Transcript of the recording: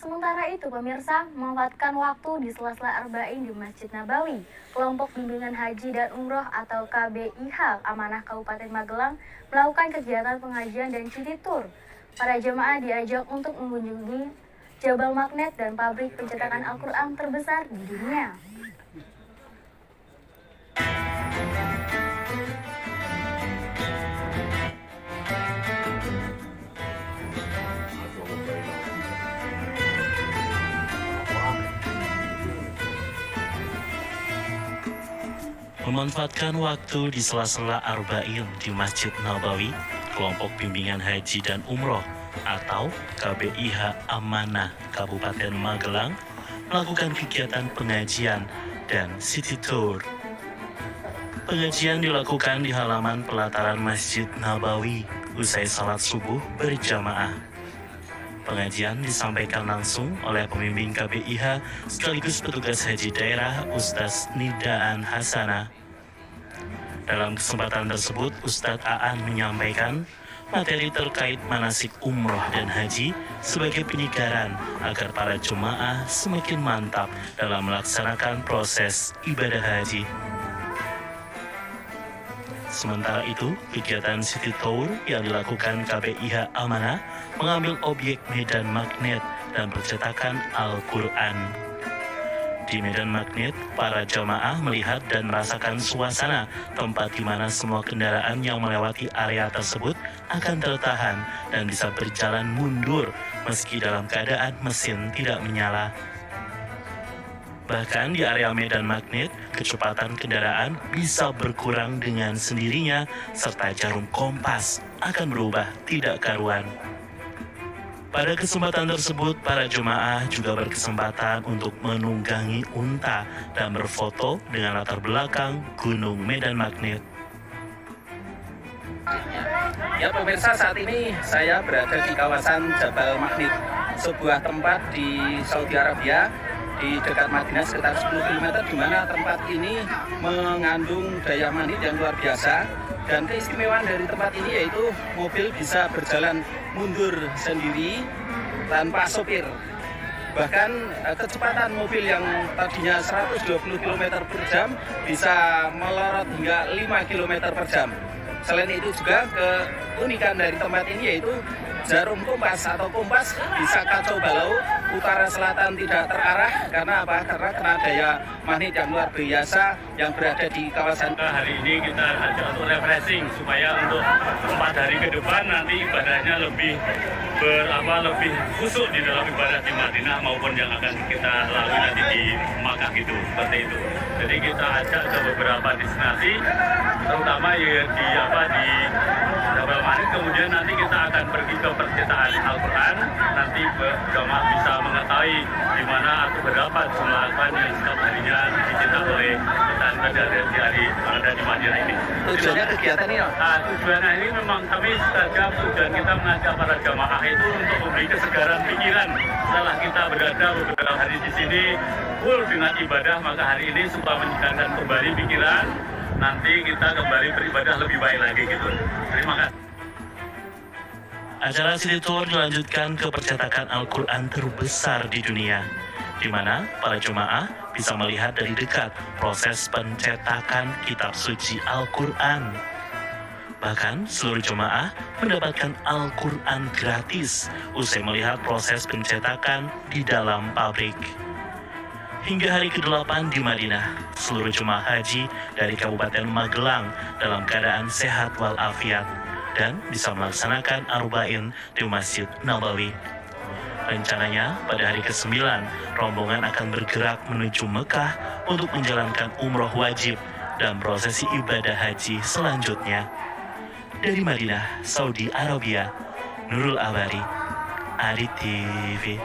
Sementara itu, pemirsa, memanfaatkan waktu di sela-sela Arba'in di Masjid Nabawi, kelompok bimbingan haji dan umroh atau KBIH Amanah Kabupaten Magelang melakukan kegiatan pengajian dan city tour. Para jemaah diajak untuk mengunjungi Jabal Magnet dan pabrik pencetakan Al-Quran terbesar di dunia. Memanfaatkan waktu di sela-sela Arba'in di Masjid Nabawi, kelompok bimbingan haji dan umroh atau KBIH Amanah Kabupaten Magelang melakukan kegiatan pengajian dan city tour. Pengajian dilakukan di halaman pelataran Masjid Nabawi usai salat subuh berjamaah. Pengajian disampaikan langsung oleh pembimbing KBIH sekaligus petugas haji daerah Ustaz Nidaan Hasanah. Dalam kesempatan tersebut, Ustadz Aan menyampaikan materi terkait manasik umroh dan haji sebagai penyegaran agar para jemaah semakin mantap dalam melaksanakan proses ibadah haji. Sementara itu, kegiatan city tour yang dilakukan KBIH Amanah mengambil objek medan magnet dan percetakan Al-Quran. Di medan magnet, para jamaah melihat dan merasakan suasana tempat di mana semua kendaraan yang melewati area tersebut akan tertahan dan bisa berjalan mundur meski dalam keadaan mesin tidak menyala. Bahkan di area medan magnet, kecepatan kendaraan bisa berkurang dengan sendirinya serta jarum kompas akan berubah tidak karuan. Pada kesempatan tersebut, para jemaah juga berkesempatan untuk menunggangi unta dan berfoto dengan latar belakang Gunung Medan Magnet. Ya pemirsa, saat ini saya berada di kawasan Jabal Magnet, sebuah tempat di Saudi Arabia di dekat Madinah sekitar 10 km, di mana tempat ini mengandung daya magnet yang luar biasa. Dan keistimewaan dari tempat ini yaitu mobil bisa berjalan mundur sendiri tanpa sopir. Bahkan kecepatan mobil yang tadinya 120 km per jam bisa melorot hingga 5 km per jam. Selain itu juga keunikan dari tempat ini yaitu jarum kompas atau kompas bisa kacau balau utara selatan tidak terarah. Karena apa? Karena kena daya magnet yang luar biasa yang berada di kawasan. Hari ini kita ajak untuk refreshing supaya untuk 4 hari ke depan nanti ibadahnya lebih lebih khusyuk di dalam ibadah di Madinah maupun yang akan kita lalui nanti di Makkah gitu, seperti itu. Jadi kita ajak ke beberapa destinasi, terutama ya di Jabal Magnet. Kemudian nanti kita akan pergi ke percetakan Al-Quran. Nanti jamaah bisa mengetahui di mana atau berapa jumlah Al-Quran yang setiap harinya dicetak oleh cetakan di hari ada di Madinah ini. Tujuannya kegiatan ini? Tujuannya ini memang kami saja tujuan kita mengajak para jamaah itu untuk memberi kesegaran pikiran setelah kita berada beberapa hari di sini full dengan ibadah, maka hari ini supaya menyegarkan kembali pikiran, nanti kita kembali beribadah lebih baik lagi gitu. Terima kasih. Acara city tour dilanjutkan ke percetakan Al-Quran terbesar di dunia, di mana para jemaah bisa melihat dari dekat proses pencetakan kitab suci Al-Quran. Bahkan seluruh jemaah mendapatkan Al-Quran gratis usai melihat proses pencetakan di dalam pabrik. Hingga hari ke-8 di Madinah, seluruh jemaah haji dari Kabupaten Magelang dalam keadaan sehat walafiat dan bisa melaksanakan Arba'in di Masjid Nabawi. Rencananya pada hari ke-9, rombongan akan bergerak menuju Mekah untuk menjalankan umroh wajib dan prosesi ibadah haji selanjutnya. Dari Madinah, Saudi Arabia, Nurul Abari, Adi TV.